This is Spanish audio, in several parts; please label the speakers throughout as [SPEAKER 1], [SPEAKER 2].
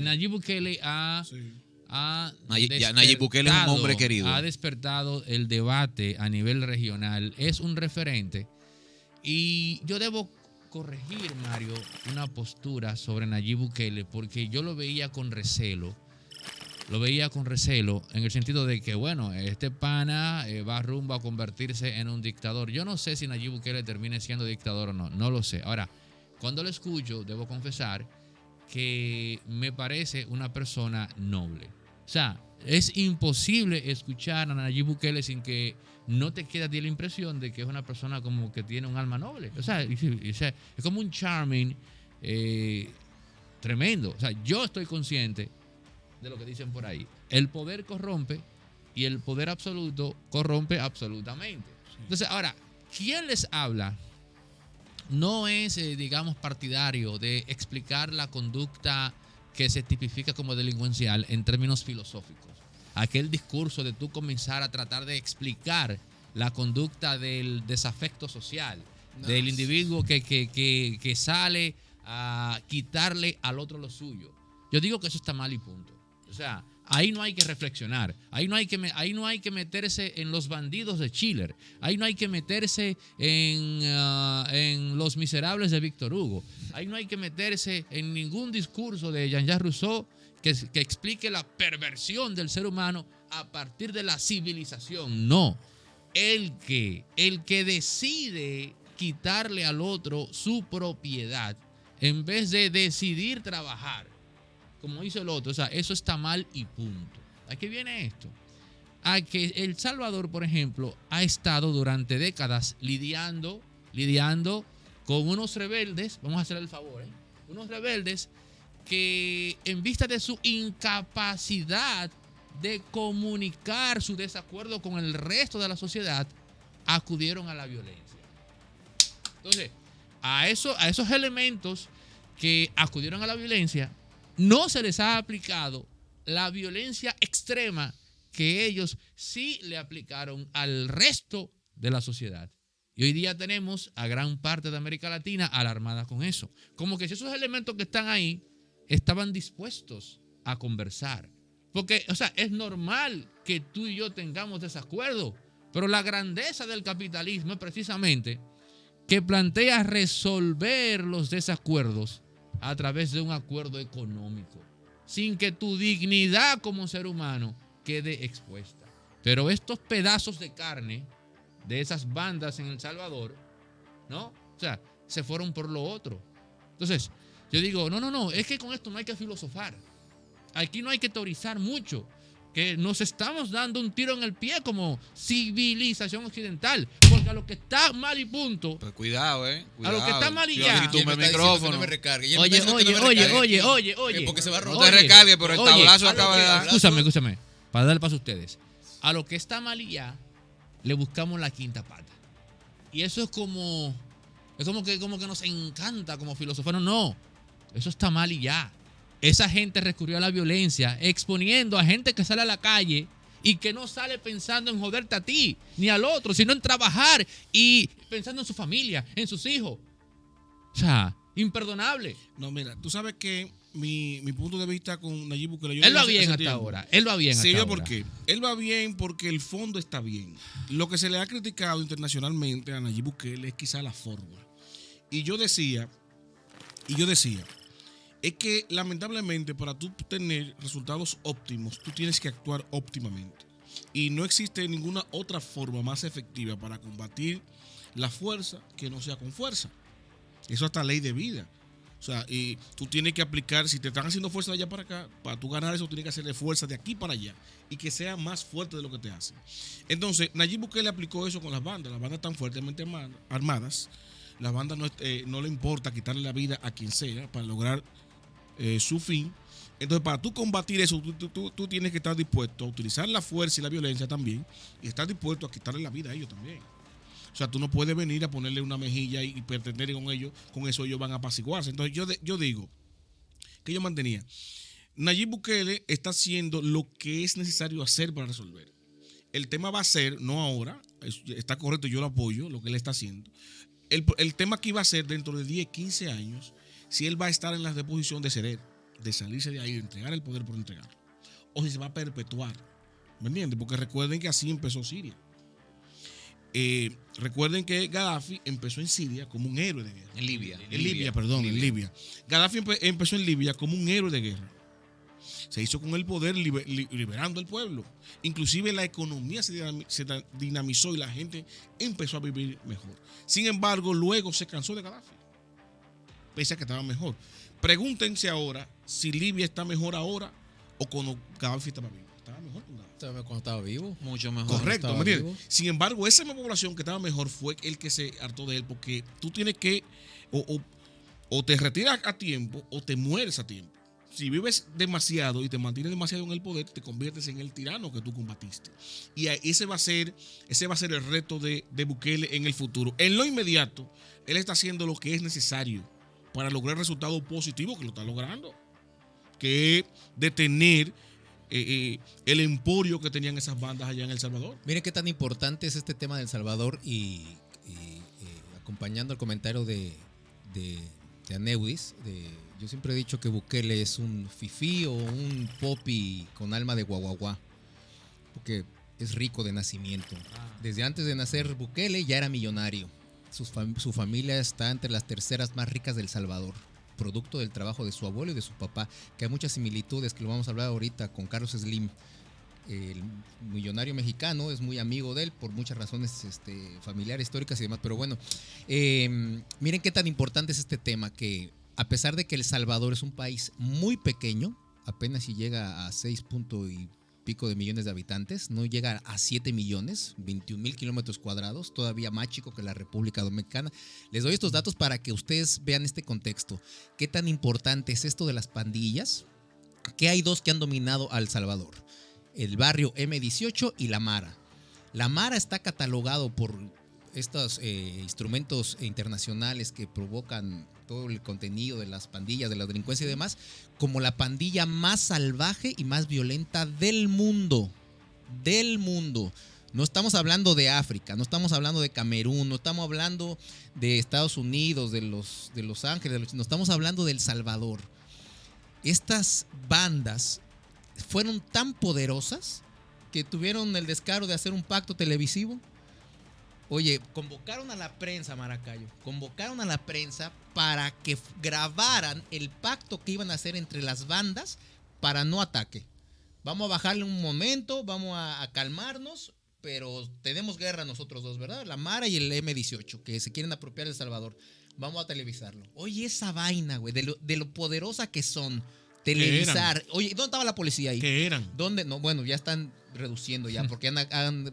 [SPEAKER 1] Nayib Bukele
[SPEAKER 2] Nayib Bukele es un hombre querido.
[SPEAKER 1] Ha despertado el debate a nivel regional. Es un referente. Y yo debo corregir, Mario, una postura sobre Nayib Bukele, porque yo lo veía con recelo. Lo veía con recelo en el sentido de que, bueno, este pana va rumbo a convertirse en un dictador. Yo no sé si Nayib Bukele termine siendo dictador o no. No lo sé. Ahora, cuando lo escucho, debo confesar que me parece una persona noble. O sea, es imposible escuchar a Nayib Bukele sin que no te quede a ti la impresión de que es una persona como que tiene un alma noble. O sea, es como un charming tremendo. O sea, yo estoy consciente de lo que dicen por ahí. El poder corrompe y el poder absoluto corrompe absolutamente. Entonces, ahora, ¿quién les habla? No es, digamos, partidario de explicar la conducta que se tipifica como delincuencial en términos filosóficos. Aquel discurso de tú comenzar a tratar de explicar la conducta del desafecto social, del individuo que sale a quitarle al otro lo suyo. Yo digo que eso está mal y punto. O sea, ahí no hay que reflexionar. Ahí no hay que meterse en los bandidos de Schiller. Ahí no hay que meterse en Los Miserables de Víctor Hugo. Ahí no hay que meterse en ningún discurso de Jean-Jacques Rousseau que explique la perversión del ser humano a partir de la civilización. No. El que decide quitarle al otro su propiedad en vez de decidir trabajar como hizo el otro, o sea, eso está mal y punto. ¿A qué viene esto? A que El Salvador, por ejemplo, ha estado durante décadas lidiando con unos rebeldes, vamos a hacer el favor, unos rebeldes que en vista de su incapacidad de comunicar su desacuerdo con el resto de la sociedad, acudieron a la violencia. Entonces, a esos elementos que acudieron a la violencia, no se les ha aplicado la violencia extrema que ellos sí le aplicaron al resto de la sociedad. Y hoy día tenemos a gran parte de América Latina alarmada con eso. Como que si esos elementos que están ahí estaban dispuestos a conversar. Porque, o sea, es normal que tú y yo tengamos desacuerdos, pero la grandeza del capitalismo es precisamente que plantea resolver los desacuerdos a través de un acuerdo económico, sin que tu dignidad como ser humano quede expuesta. Pero estos pedazos de carne de esas bandas en El Salvador, ¿no? O sea, se fueron por lo otro. Entonces, yo digo, no, es que con esto no hay que filosofar. Aquí no hay que teorizar mucho. Que nos estamos dando un tiro en el pie como civilización occidental. Porque a lo que está mal y punto.
[SPEAKER 2] Pues cuidado,
[SPEAKER 1] A lo que está mal y ya.
[SPEAKER 2] Y tú me micrófono.
[SPEAKER 1] Oye.
[SPEAKER 2] Porque se va a robar. No te recargue, pero el tablazo acaba de dar.
[SPEAKER 1] Escúchame. Para darle paso a ustedes. A lo que está mal y ya, le buscamos la quinta pata. Y eso es como que nos encanta como filósofos. No. Eso está mal y ya. Esa gente recurrió a la violencia, exponiendo a gente que sale a la calle y que no sale pensando en joderte a ti ni al otro, sino en trabajar y pensando en su familia, en sus hijos. O sea, imperdonable.
[SPEAKER 3] No, mira, tú sabes que mi punto de vista con Nayib Bukele...
[SPEAKER 1] Él va bien hasta ahora.
[SPEAKER 3] Sí, ¿por qué? Él va bien porque el fondo está bien. Lo que se le ha criticado internacionalmente a Nayib Bukele es quizá la forma. Y yo decía... es que lamentablemente para tú tener resultados óptimos, tú tienes que actuar óptimamente. Y no existe ninguna otra forma más efectiva para combatir la fuerza que no sea con fuerza. Eso hasta ley de vida. O sea, y tú tienes que aplicar, si te están haciendo fuerza de allá para acá, para tú ganar eso, tienes que hacerle fuerza de aquí para allá. Y que sea más fuerte de lo que te hacen. Entonces, Nayib Bukele aplicó eso con las bandas. Las bandas están fuertemente armadas. Las bandas no le importa quitarle la vida a quien sea para lograr su fin. Entonces, para tú combatir eso, tú tienes que estar dispuesto a utilizar la fuerza y la violencia también, y estar dispuesto a quitarle la vida a ellos también. O sea, tú no puedes venir a ponerle una mejilla y pretender que con eso ellos van a apaciguarse. Entonces, yo digo que yo mantenía, Nayib Bukele está haciendo lo que es necesario hacer para resolver. El tema va a ser, no ahora, está correcto, yo lo apoyo, lo que él está haciendo. El tema aquí va a ser dentro de 10, 15 años, si él va a estar en la posición de ceder de salirse de ahí, de entregar el poder por entregar, o si se va a perpetuar. ¿Me entiendes? Porque recuerden que así empezó Siria. Recuerden que Gaddafi empezó en Siria como un héroe de guerra.
[SPEAKER 2] En Libia.
[SPEAKER 3] En Libia. Gaddafi empezó en Libia como un héroe de guerra. Se hizo con el poder liberando al pueblo. Inclusive la economía se dinamizó y la gente empezó a vivir mejor. Sin embargo, luego se cansó de Gaddafi, pese a que estaba mejor. Pregúntense ahora si Libia está mejor ahora o cuando Gaddafi estaba vivo. Estaba mejor con Gaddafi.
[SPEAKER 4] Cuando estaba vivo.
[SPEAKER 2] Mucho mejor.
[SPEAKER 3] Correcto, ¿me entiendes? Sin embargo, esa misma población que estaba mejor fue el que se hartó de él, porque tú tienes que o te retiras a tiempo o te mueres a tiempo. Si vives demasiado y te mantienes demasiado en el poder, te conviertes en el tirano que tú combatiste. Y ese va a ser el reto de Bukele en el futuro. En lo inmediato, él está haciendo lo que es necesario para lograr resultados positivos, que lo está logrando, que es detener el emporio que tenían esas bandas allá en El Salvador.
[SPEAKER 4] Miren qué tan importante es este tema del Salvador y acompañando el comentario de Aneudis, yo siempre he dicho que Bukele es un fifí o un popi con alma de guaguaguá, porque es rico de nacimiento. Desde antes de nacer Bukele ya era millonario. Su familia está entre las terceras más ricas del Salvador, producto del trabajo de su abuelo y de su papá, que hay muchas similitudes que lo vamos a hablar ahorita con Carlos Slim. El millonario mexicano es muy amigo de él por muchas razones familiares, históricas y demás, pero bueno, miren qué tan importante es este tema, que a pesar de que El Salvador es un país muy pequeño, apenas si llega a 6 y pico de millones de habitantes, no llega a 7 millones, 21,000 kilómetros cuadrados, todavía más chico que la República Dominicana. Les doy estos datos para que ustedes vean este contexto. ¿Qué tan importante es esto de las pandillas? Que hay dos que han dominado a El Salvador: el barrio M18 y la Mara. La Mara está catalogado por estos instrumentos internacionales que provocan todo el contenido de las pandillas, de la delincuencia y demás, como la pandilla más salvaje y más violenta del mundo. Del mundo. No estamos hablando de África, no estamos hablando de Camerún, no estamos hablando de Estados Unidos, de Los Ángeles, no estamos hablando de El Salvador. Estas bandas fueron tan poderosas que tuvieron el descaro de hacer un pacto televisivo. Oye, convocaron a la prensa, Maracayo, convocaron a la prensa para que grabaran el pacto que iban a hacer entre las bandas para no ataque. Vamos a bajarle un momento, vamos a calmarnos, pero tenemos guerra nosotros dos, ¿verdad? La Mara y el M18, que se quieren apropiar de El Salvador. Vamos a televisarlo. Oye, esa vaina, güey, de lo poderosa que son. Televisar. Oye, ¿dónde estaba la policía ahí?
[SPEAKER 3] ¿Qué eran?
[SPEAKER 4] ¿Dónde? No, bueno, ya están reduciendo ya, porque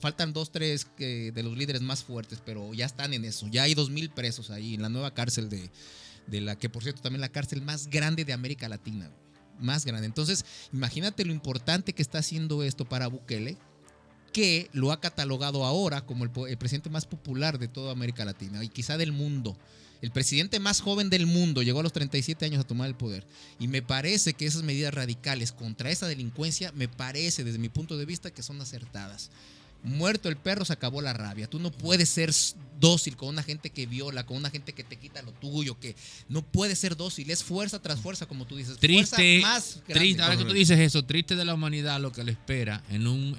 [SPEAKER 4] faltan 2, 3 de los líderes más fuertes, pero ya están en eso. Ya hay 2,000 presos ahí en la nueva cárcel de la que, por cierto, también la cárcel más grande de América Latina. Más grande. Entonces, imagínate lo importante que está haciendo esto para Bukele, que lo ha catalogado ahora como el presidente más popular de toda América Latina y quizá del mundo. El presidente más joven del mundo llegó a los 37 años a tomar el poder. Y me parece que esas medidas radicales contra esa delincuencia, me parece, desde mi punto de vista, que son acertadas. Muerto el perro, se acabó la rabia. Tú no puedes ser dócil con una gente que viola, con una gente que te quita lo tuyo, que no puedes ser dócil. Es fuerza tras fuerza, como tú dices.
[SPEAKER 1] Triste,
[SPEAKER 4] fuerza más grande.
[SPEAKER 1] triste. Ahora que tú dices eso, triste de la humanidad lo que le espera en un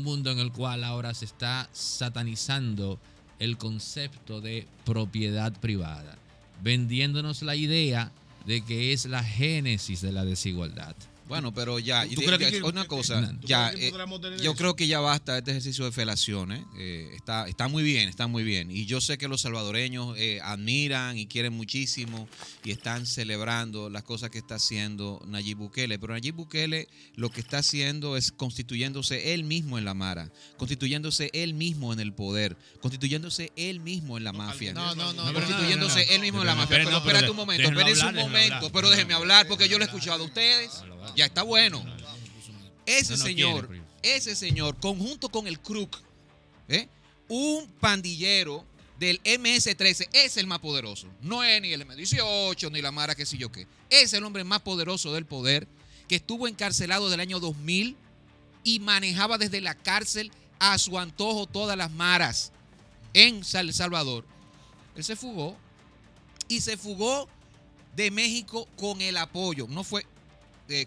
[SPEAKER 1] mundo en el cual ahora se está satanizando el concepto de propiedad privada, vendiéndonos la idea de que es la génesis de la desigualdad.
[SPEAKER 2] Bueno, pero ya,
[SPEAKER 3] ¿Tú crees que
[SPEAKER 2] una cosa, ya, yo creo que ya basta este ejercicio de felación, está muy bien, y yo sé que los salvadoreños admiran y quieren muchísimo y están celebrando las cosas que está haciendo Nayib Bukele, pero Nayib Bukele lo que está haciendo es constituyéndose él mismo en la Mara, constituyéndose él mismo en el poder, constituyéndose él mismo en la mafia, constituyéndose él mismo en la mafia. Pero espérate un momento, pero déjenme hablar porque yo lo he escuchado a ustedes. Ya está bueno. Ese señor, conjunto con el Crook, un pandillero del MS-13, es el más poderoso. No es ni el M-18, ni la Mara, qué sé yo qué. Es el hombre más poderoso del poder, que estuvo encarcelado del año 2000 y manejaba desde la cárcel a su antojo todas las maras en El Salvador. Él se fugó, y se fugó de México con el apoyo. No fue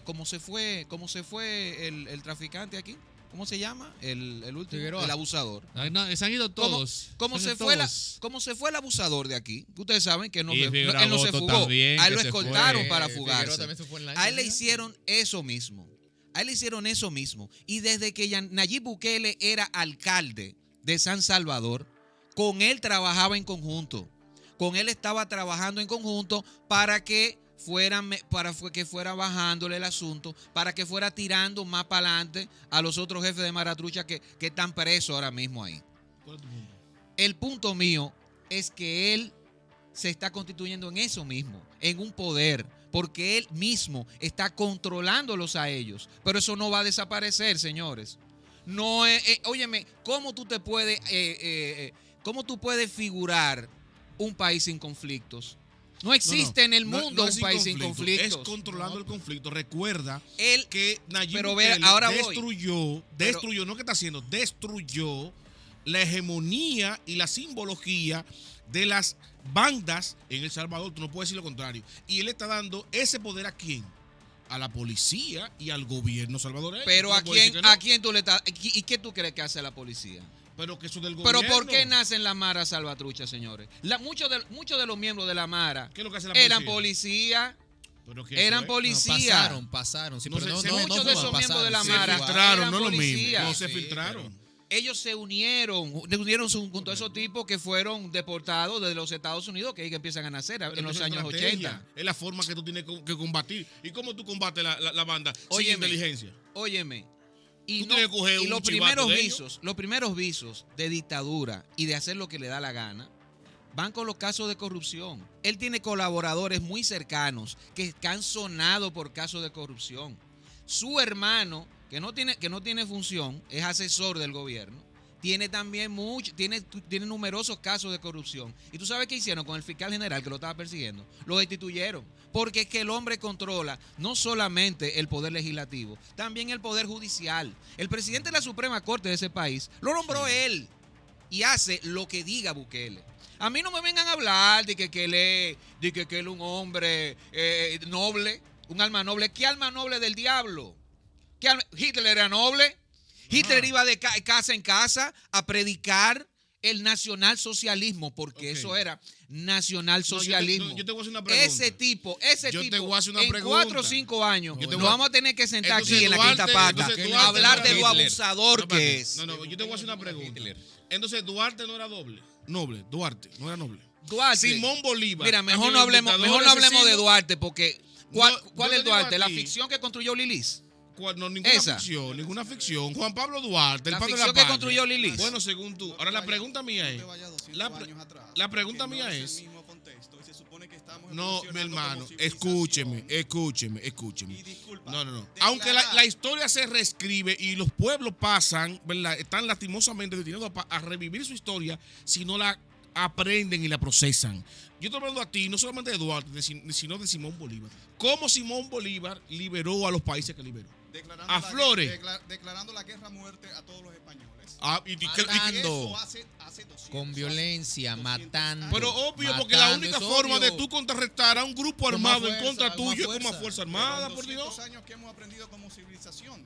[SPEAKER 2] cómo se fue el traficante aquí. ¿Cómo se llama? El último,
[SPEAKER 4] Figueroa.
[SPEAKER 2] el abusador.
[SPEAKER 1] Ay, no, se han ido todos.
[SPEAKER 2] ¿Cómo se fue el abusador de aquí? Ustedes saben que él no se
[SPEAKER 1] Boto
[SPEAKER 2] fugó.
[SPEAKER 1] también,
[SPEAKER 2] A él
[SPEAKER 1] que
[SPEAKER 2] lo
[SPEAKER 1] se
[SPEAKER 2] escoltaron
[SPEAKER 1] fue.
[SPEAKER 2] para
[SPEAKER 4] Figueroa
[SPEAKER 2] fugarse.
[SPEAKER 4] también se fue en la
[SPEAKER 2] A él le
[SPEAKER 4] isla.
[SPEAKER 2] hicieron eso mismo. Y desde que Nayib Bukele era alcalde de San Salvador, con él trabajaba en conjunto. Con él estaba trabajando en conjunto para que fuera bajándole el asunto, para que fuera tirando más para adelante a los otros jefes de Maratrucha que están presos ahora mismo ahí.
[SPEAKER 3] ¿Cuál es tu punto?
[SPEAKER 2] El punto mío es que él se está constituyendo en eso mismo, en un poder, porque él mismo está controlándolos a ellos. Pero eso no va a desaparecer, señores. No óyeme, ¿cómo tú puedes figurar un país sin conflictos? No existe en el mundo
[SPEAKER 3] es
[SPEAKER 2] un país sin conflictos.
[SPEAKER 3] Es controlando el conflicto. Recuerda
[SPEAKER 2] Él,
[SPEAKER 3] que Nayib
[SPEAKER 2] pero
[SPEAKER 3] Bukele
[SPEAKER 2] ahora voy.
[SPEAKER 3] destruyó, no que está haciendo, destruyó la hegemonía y la simbología de las bandas en El Salvador. Tú no puedes decir lo contrario. Y él está dando ese poder ¿a quién? A la policía y al gobierno salvadoreño.
[SPEAKER 2] Pero
[SPEAKER 3] Tú no puedes decir que no.
[SPEAKER 2] ¿a quién tú le estás? ¿Y qué tú crees que hace la policía?
[SPEAKER 3] Pero que eso del gobierno.
[SPEAKER 2] Pero ¿por qué nacen la Mara Salvatrucha, señores? Muchos de los miembros de la Mara
[SPEAKER 3] ¿Qué es lo que hace la policía?
[SPEAKER 2] eran policía.
[SPEAKER 3] ¿Pero qué
[SPEAKER 2] Eran
[SPEAKER 3] eso es?
[SPEAKER 2] policía.
[SPEAKER 4] Pasaron. Sí,
[SPEAKER 3] No
[SPEAKER 4] pero
[SPEAKER 3] sé,
[SPEAKER 2] muchos de esos miembros de la
[SPEAKER 3] Se
[SPEAKER 2] Mara
[SPEAKER 3] filtraron,
[SPEAKER 2] eran
[SPEAKER 3] no es lo mismo.
[SPEAKER 2] policías.
[SPEAKER 3] No se
[SPEAKER 4] Sí,
[SPEAKER 3] filtraron.
[SPEAKER 2] Ellos se unieron junto a esos tipos que fueron deportados desde los Estados Unidos, que ahí que empiezan a nacer
[SPEAKER 3] Pero
[SPEAKER 2] en los
[SPEAKER 3] eso es
[SPEAKER 2] años
[SPEAKER 3] estrategia.
[SPEAKER 2] 80.
[SPEAKER 3] Es la forma que tú tienes que combatir. ¿Y cómo tú combates la banda? Sin
[SPEAKER 2] Óyeme.
[SPEAKER 3] inteligencia.
[SPEAKER 2] Óyeme. Y,
[SPEAKER 3] Tú tienes que coger un
[SPEAKER 2] los
[SPEAKER 3] chivato
[SPEAKER 2] primeros visos de dictadura y de hacer lo que le da la gana van con los casos de corrupción. Él tiene colaboradores muy cercanos que han sonado por casos de corrupción. Su hermano, que no tiene función, es asesor del gobierno, tiene también tiene numerosos casos de corrupción. ¿Y tú sabes qué hicieron con el fiscal general que lo estaba persiguiendo? Lo destituyeron. Porque es que el hombre controla no solamente el poder legislativo, también el poder judicial. El presidente de la Suprema Corte de ese país lo nombró él y hace lo que diga Bukele. A mí no me vengan a hablar de que él es un hombre noble, un alma noble. ¿Qué alma noble del diablo? ¿Hitler era noble? Hitler iba de casa en casa a predicar el nacionalsocialismo, porque eso era nacionalsocialismo.
[SPEAKER 3] Yo te voy a hacer una pregunta.
[SPEAKER 2] Ese tipo,
[SPEAKER 3] te voy a hacer una
[SPEAKER 2] en
[SPEAKER 3] pregunta.
[SPEAKER 2] 4 o 5 años,
[SPEAKER 3] Yo te
[SPEAKER 2] nos
[SPEAKER 3] voy a-
[SPEAKER 2] vamos a tener que sentar
[SPEAKER 3] Entonces,
[SPEAKER 2] aquí en la
[SPEAKER 3] Duarte-
[SPEAKER 2] quinta pata
[SPEAKER 3] entonces,
[SPEAKER 2] a
[SPEAKER 3] Duarte
[SPEAKER 2] hablar
[SPEAKER 3] no
[SPEAKER 2] de
[SPEAKER 3] era
[SPEAKER 2] lo
[SPEAKER 3] Hitler.
[SPEAKER 2] abusador
[SPEAKER 3] No,
[SPEAKER 2] que
[SPEAKER 3] espérate.
[SPEAKER 2] es.
[SPEAKER 3] No, yo te voy a hacer una pregunta. Entonces, Duarte no era noble. Duarte no era noble.
[SPEAKER 2] Duarte.
[SPEAKER 3] Simón Bolívar.
[SPEAKER 2] Mira, mejor
[SPEAKER 3] también
[SPEAKER 2] no hablemos
[SPEAKER 3] dictador,
[SPEAKER 2] de
[SPEAKER 3] asesino.
[SPEAKER 2] Duarte, porque ¿cuál
[SPEAKER 3] yo te
[SPEAKER 2] es
[SPEAKER 3] digo
[SPEAKER 2] Duarte?
[SPEAKER 3] a
[SPEAKER 2] ¿La
[SPEAKER 3] ti.
[SPEAKER 2] ficción que construyó Lilis?
[SPEAKER 3] No, ninguna ficción. Juan Pablo Duarte, el
[SPEAKER 2] La
[SPEAKER 3] padre de
[SPEAKER 2] ficción
[SPEAKER 3] la
[SPEAKER 2] que
[SPEAKER 3] patria.
[SPEAKER 2] construyó Lilis.
[SPEAKER 3] Bueno, según tú. Ahora la pregunta mía es. La pregunta mía es. No, mi hermano, escúcheme. No. Aunque la historia se reescribe y los pueblos pasan, ¿verdad? Están lastimosamente destinados a revivir su historia si no la aprenden y la procesan. Yo estoy hablando a ti, no solamente de Duarte, sino de Simón Bolívar. ¿Cómo Simón Bolívar liberó a los países que liberó?
[SPEAKER 5] Declarando
[SPEAKER 3] A Flores.
[SPEAKER 5] declarando la guerra a muerte a todos los españoles.
[SPEAKER 4] Matando.
[SPEAKER 5] Hace 200
[SPEAKER 4] Con violencia, matando.
[SPEAKER 3] Pero obvio, porque la
[SPEAKER 4] matando,
[SPEAKER 3] única
[SPEAKER 4] es
[SPEAKER 3] forma
[SPEAKER 4] obvio.
[SPEAKER 3] de tú contrarrestar a un grupo
[SPEAKER 4] Con más
[SPEAKER 3] armado en
[SPEAKER 4] fuerza,
[SPEAKER 3] contra
[SPEAKER 4] con más
[SPEAKER 3] tuyo es como a
[SPEAKER 4] fuerza.
[SPEAKER 3] Fuerza Armada, por
[SPEAKER 5] 200
[SPEAKER 3] Dios.
[SPEAKER 5] años que hemos aprendido como civilización.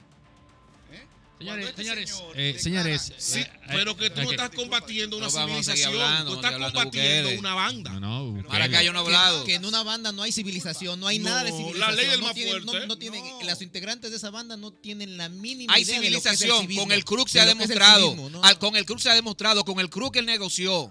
[SPEAKER 1] Señores,
[SPEAKER 5] Cuando
[SPEAKER 1] señores,
[SPEAKER 5] señor
[SPEAKER 1] señores,
[SPEAKER 5] declara-
[SPEAKER 3] Sí, pero que tú no estás combatiendo una
[SPEAKER 2] No vamos a seguir
[SPEAKER 3] civilización,
[SPEAKER 2] hablando,
[SPEAKER 3] tú
[SPEAKER 2] vamos a
[SPEAKER 3] estás
[SPEAKER 2] seguir hablando de
[SPEAKER 3] combatiendo
[SPEAKER 2] Bukele.
[SPEAKER 3] una banda.
[SPEAKER 1] No, Bukele.
[SPEAKER 2] Para que haya un hablado.
[SPEAKER 4] Que en una banda no hay civilización, no hay nada de
[SPEAKER 3] No,
[SPEAKER 4] civilización.
[SPEAKER 3] la ley del
[SPEAKER 4] no
[SPEAKER 3] más
[SPEAKER 4] tienen-
[SPEAKER 3] fuerte.
[SPEAKER 4] no tienen,
[SPEAKER 5] No.
[SPEAKER 4] Los integrantes de esa banda no tienen la mínima
[SPEAKER 2] Hay
[SPEAKER 4] idea de lo que es el
[SPEAKER 2] civilización,
[SPEAKER 4] civismo,
[SPEAKER 2] con el Krug se
[SPEAKER 4] de
[SPEAKER 2] ha
[SPEAKER 4] lo que es el
[SPEAKER 2] demostrado.
[SPEAKER 4] civismo, ¿no?
[SPEAKER 2] Con el Krug se ha demostrado, con el Krug que él negoció.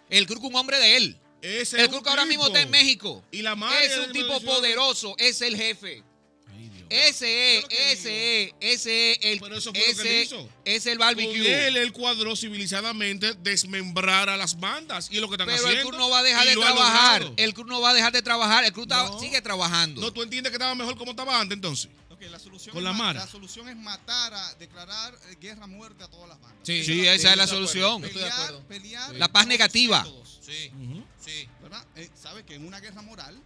[SPEAKER 2] El Krug un hombre de él.
[SPEAKER 3] Ese
[SPEAKER 2] El
[SPEAKER 3] es
[SPEAKER 2] Krug
[SPEAKER 3] un
[SPEAKER 2] ahora mismo
[SPEAKER 3] tipo.
[SPEAKER 2] está en México.
[SPEAKER 3] Y la madre
[SPEAKER 2] Es
[SPEAKER 3] de
[SPEAKER 2] un tipo
[SPEAKER 3] negociación.
[SPEAKER 2] poderoso, es el jefe.
[SPEAKER 3] Ay, Dios.
[SPEAKER 2] Ese es
[SPEAKER 3] Pero eso fue lo que él hizo.
[SPEAKER 2] es el
[SPEAKER 3] Con
[SPEAKER 2] barbecue.
[SPEAKER 3] él cuadró civilizadamente desmembrar a las bandas y es lo que están
[SPEAKER 2] Pero
[SPEAKER 3] haciendo.
[SPEAKER 2] el Krug no va a dejar
[SPEAKER 3] y
[SPEAKER 2] de
[SPEAKER 3] lo ha
[SPEAKER 2] trabajar.
[SPEAKER 3] logrado.
[SPEAKER 2] El Krug no va a dejar de trabajar. El Krug
[SPEAKER 3] No.
[SPEAKER 2] sigue trabajando.
[SPEAKER 3] No, tú entiendes que estaba mejor como estaba antes entonces.
[SPEAKER 5] Ok, la solución
[SPEAKER 3] Con
[SPEAKER 5] es
[SPEAKER 3] la Mara.
[SPEAKER 5] La solución es declarar guerra a muerte a todas las bandas.
[SPEAKER 4] Sí,
[SPEAKER 2] Sí, esa es la
[SPEAKER 4] estoy de
[SPEAKER 2] solución.
[SPEAKER 4] acuerdo, estoy de acuerdo.
[SPEAKER 5] Pelear
[SPEAKER 2] La paz
[SPEAKER 5] todos
[SPEAKER 2] negativa.
[SPEAKER 5] los métodos,
[SPEAKER 4] Sí,
[SPEAKER 3] Ujú.
[SPEAKER 4] sí.
[SPEAKER 5] ¿verdad? Sabes que en una guerra moral,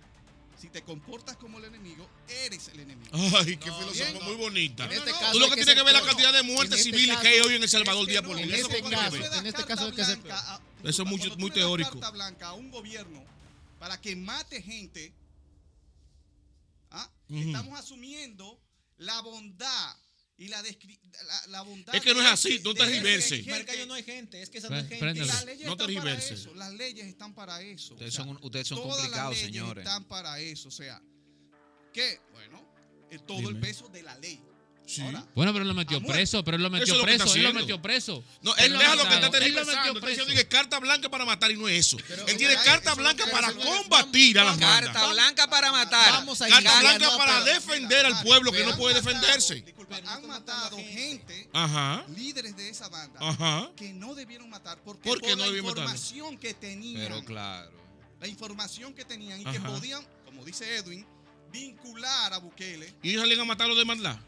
[SPEAKER 5] si te comportas como el enemigo, eres el enemigo.
[SPEAKER 3] Ay, qué
[SPEAKER 4] No,
[SPEAKER 3] filosofía
[SPEAKER 5] bien.
[SPEAKER 3] muy bonita.
[SPEAKER 4] En este
[SPEAKER 5] no,
[SPEAKER 4] caso
[SPEAKER 3] Tú lo
[SPEAKER 4] hay
[SPEAKER 3] que
[SPEAKER 4] que
[SPEAKER 3] tienes que
[SPEAKER 4] ser
[SPEAKER 3] ver la
[SPEAKER 4] claro.
[SPEAKER 3] cantidad de muertes
[SPEAKER 4] En este
[SPEAKER 3] civiles
[SPEAKER 4] caso-
[SPEAKER 3] que hay hoy en El Salvador
[SPEAKER 5] Es que
[SPEAKER 3] día
[SPEAKER 5] no,
[SPEAKER 3] por día.
[SPEAKER 4] en
[SPEAKER 3] Eso
[SPEAKER 4] este
[SPEAKER 3] es lo que
[SPEAKER 4] caso-
[SPEAKER 3] tiene que ver.
[SPEAKER 4] en este caso hay
[SPEAKER 5] Carta
[SPEAKER 4] que ser-
[SPEAKER 5] blanca
[SPEAKER 3] Eso es muy
[SPEAKER 5] cuando tú
[SPEAKER 3] muy
[SPEAKER 5] le das
[SPEAKER 3] teórico.
[SPEAKER 5] carta blanca a un gobierno para que mate gente Estamos asumiendo la bondad y la bondad.
[SPEAKER 3] Es que no es así, no tergiverse.
[SPEAKER 4] En Maracaibo no hay gente, es que esa no es gente.
[SPEAKER 1] Préndelo.
[SPEAKER 5] Las leyes
[SPEAKER 3] No
[SPEAKER 5] están para
[SPEAKER 3] tergiverse.
[SPEAKER 5] eso. Las leyes están para eso.
[SPEAKER 2] Ustedes
[SPEAKER 5] O sea,
[SPEAKER 2] ustedes son
[SPEAKER 5] todas
[SPEAKER 2] complicados,
[SPEAKER 5] las leyes
[SPEAKER 2] señores.
[SPEAKER 5] están para eso. O sea, que, bueno, todo
[SPEAKER 3] Dime.
[SPEAKER 5] el peso de la ley.
[SPEAKER 3] Sí.
[SPEAKER 5] Ahora,
[SPEAKER 1] Bueno, pero él lo metió
[SPEAKER 5] Amor.
[SPEAKER 1] preso, pero él lo
[SPEAKER 3] Eso
[SPEAKER 1] metió
[SPEAKER 3] es lo que está
[SPEAKER 1] preso, él lo
[SPEAKER 3] haciendo.
[SPEAKER 1] metió preso.
[SPEAKER 3] No,
[SPEAKER 1] Él
[SPEAKER 3] él
[SPEAKER 1] lo
[SPEAKER 3] deja
[SPEAKER 1] ha
[SPEAKER 3] lo que está
[SPEAKER 1] matado, él lo
[SPEAKER 3] tergiversando.
[SPEAKER 1] metió
[SPEAKER 3] Está
[SPEAKER 1] preso.
[SPEAKER 3] diciendo que carta blanca para matar y no es eso.
[SPEAKER 4] Pero,
[SPEAKER 3] Él tiene
[SPEAKER 5] eso
[SPEAKER 3] carta
[SPEAKER 5] es lo
[SPEAKER 3] blanca
[SPEAKER 5] que-
[SPEAKER 3] para
[SPEAKER 5] eso es lo que-
[SPEAKER 3] combatir a las bandas.
[SPEAKER 2] Carta blanca para matar.
[SPEAKER 4] Vamos a
[SPEAKER 3] Carta
[SPEAKER 4] llegar,
[SPEAKER 3] blanca
[SPEAKER 4] no,
[SPEAKER 3] para
[SPEAKER 4] pero-
[SPEAKER 3] defender al pueblo que
[SPEAKER 5] pero
[SPEAKER 3] no
[SPEAKER 5] han
[SPEAKER 3] puede
[SPEAKER 5] matado,
[SPEAKER 3] defenderse.
[SPEAKER 5] disculpa,
[SPEAKER 4] Pero no
[SPEAKER 5] han
[SPEAKER 4] están
[SPEAKER 5] matado
[SPEAKER 4] matando
[SPEAKER 5] gente,
[SPEAKER 3] Ajá.
[SPEAKER 5] líderes de esa banda,
[SPEAKER 3] Ajá.
[SPEAKER 5] que no debieron matar porque
[SPEAKER 3] ¿Por qué
[SPEAKER 5] por
[SPEAKER 3] no
[SPEAKER 5] la
[SPEAKER 3] debieron matarlo?
[SPEAKER 5] información que tenían.
[SPEAKER 2] Pero claro.
[SPEAKER 5] La información que tenían y
[SPEAKER 3] Ajá.
[SPEAKER 5] que podían, como dice Edwin, vincular a Bukele.
[SPEAKER 3] ¿Y ellos salían a matarlo de maldad?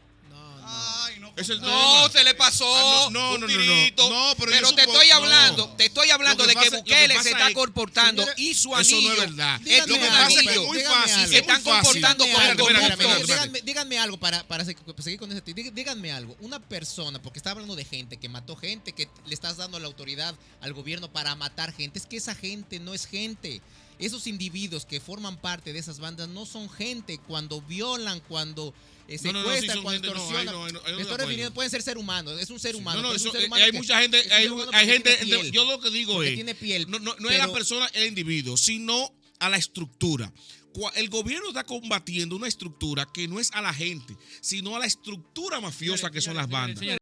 [SPEAKER 5] Ay, no.
[SPEAKER 3] Es el
[SPEAKER 5] compadre.
[SPEAKER 2] No, se le pasó.
[SPEAKER 3] Ah, no,
[SPEAKER 2] un tirito.
[SPEAKER 3] no, pero yo
[SPEAKER 2] te
[SPEAKER 3] supongo-
[SPEAKER 2] estoy
[SPEAKER 3] no.
[SPEAKER 2] hablando, te estoy hablando
[SPEAKER 3] Lo
[SPEAKER 2] de
[SPEAKER 3] que
[SPEAKER 2] que
[SPEAKER 3] pasa- lo que
[SPEAKER 2] Bukele
[SPEAKER 3] pasa
[SPEAKER 2] se está
[SPEAKER 3] es-
[SPEAKER 2] comportando
[SPEAKER 4] señores,
[SPEAKER 2] y su
[SPEAKER 3] Eso
[SPEAKER 2] anillo.
[SPEAKER 3] no es verdad.
[SPEAKER 2] es
[SPEAKER 3] Lo que
[SPEAKER 2] un
[SPEAKER 3] pasa es que
[SPEAKER 2] anillo.
[SPEAKER 3] es muy
[SPEAKER 4] Dígame
[SPEAKER 3] fácil.
[SPEAKER 4] algo.
[SPEAKER 3] es
[SPEAKER 2] Se están
[SPEAKER 3] muy fácil.
[SPEAKER 2] comportando como
[SPEAKER 3] Espérate, espérate,
[SPEAKER 2] corruptos.
[SPEAKER 3] espérate, espérate.
[SPEAKER 4] Díganme algo para seguir con ese tema. Díganme algo. Una persona, porque está hablando de gente que mató gente, que le estás dando la autoridad al gobierno para matar gente. Es que esa gente no es gente. Esos individuos que forman parte de esas bandas no son gente. Cuando violan, cuando
[SPEAKER 3] No, no, no, sí
[SPEAKER 4] secuestran,
[SPEAKER 3] son
[SPEAKER 4] cuando
[SPEAKER 3] gente, no,
[SPEAKER 4] extorsionan.
[SPEAKER 3] ahí no, ahí no
[SPEAKER 4] Me
[SPEAKER 3] de
[SPEAKER 4] estoy
[SPEAKER 3] acuerdo.
[SPEAKER 4] refiriendo, pueden ser ser humanos. Es un ser humano.
[SPEAKER 3] No, no,
[SPEAKER 4] pero es un
[SPEAKER 3] eso,
[SPEAKER 4] ser humano
[SPEAKER 3] hay
[SPEAKER 4] que-
[SPEAKER 3] mucha gente,
[SPEAKER 4] es un
[SPEAKER 3] hay
[SPEAKER 4] ser humano
[SPEAKER 3] hay
[SPEAKER 4] porque
[SPEAKER 3] gente,
[SPEAKER 4] tiene piel,
[SPEAKER 3] yo lo que digo
[SPEAKER 4] porque
[SPEAKER 3] es,
[SPEAKER 4] tiene piel.
[SPEAKER 3] no es la
[SPEAKER 4] pero-
[SPEAKER 3] persona, el individuo, sino a la estructura. El gobierno está combatiendo una estructura que no es a la gente, sino a la estructura mafiosa que son las bandas.
[SPEAKER 1] Señores,